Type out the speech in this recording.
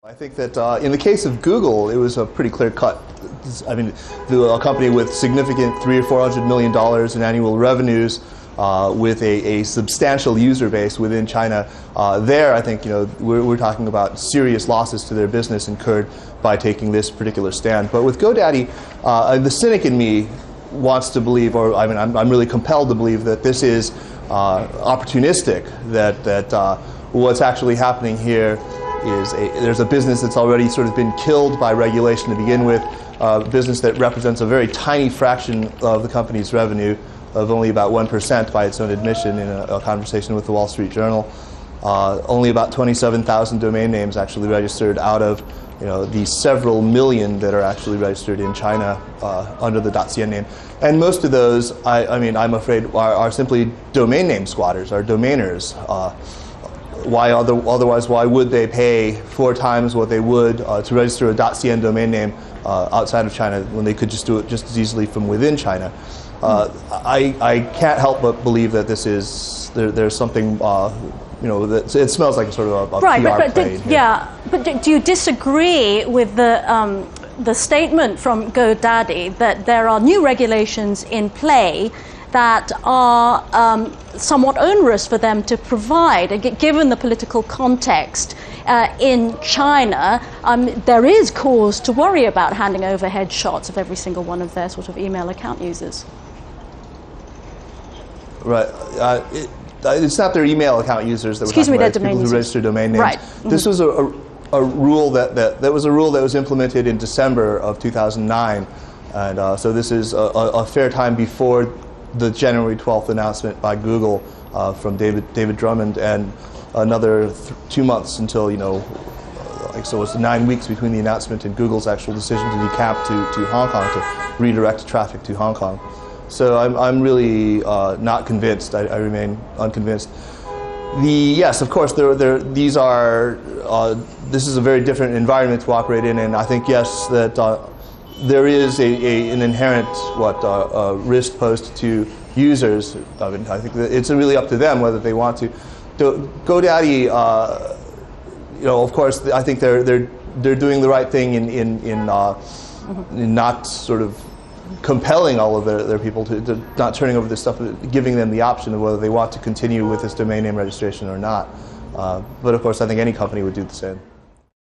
I think that in the case of Google, it was a pretty clear cut. I mean, a company with significant $300 or $400 million in annual revenues, with a substantial user base within China. There, I think we're talking about serious losses to their business incurred by taking this particular stand. But with GoDaddy, the cynic in me wants to believe, or I mean, I'm really compelled to believe that this is opportunistic. That what's actually happening here is there's a business that's already sort of been killed by regulation to begin with, a business that represents a very tiny fraction of the company's revenue, of only about 1% by its own admission in a conversation with the Wall Street Journal. Only about 27,000 domain names actually registered out of the several million that are actually registered in China under the .cn name. And most of those, I mean, I'm afraid, are simply domain name squatters, are domainers. Otherwise, why would they pay 4 times what they would to register a .cn domain name outside of China when they could just do it just as easily from within China? I can't help but believe that this is there's something that it smells like a sort of a right, PR play. But do you disagree with the statement from GoDaddy that there are new regulations in play that are somewhat onerous for them to provide, given the political context in China? There is cause to worry about handing over headshots of every single one of their sort of email account users. Right. It's not their email account users that we're talking about. It's people who register domain names. Right. This was a rule that was a rule that was implemented in December of 2009, and so this is a fair time before the January 12th announcement by Google from David Drummond, and another 2 months until so it's 9 weeks between the announcement and Google's actual decision to decamp to Hong Kong, to redirect traffic to Hong Kong. So I'm really not convinced. I remain unconvinced. Yes, of course, this is a very different environment to operate in, and I think yes that there is an inherent risk posed to users. I mean, I think that it's really up to them whether they want to. GoDaddy, of course, I think they're doing the right thing in not sort of compelling all of their people to not turning over this stuff, giving them the option of whether they want to continue with this domain name registration or not. But of course, I think any company would do the same.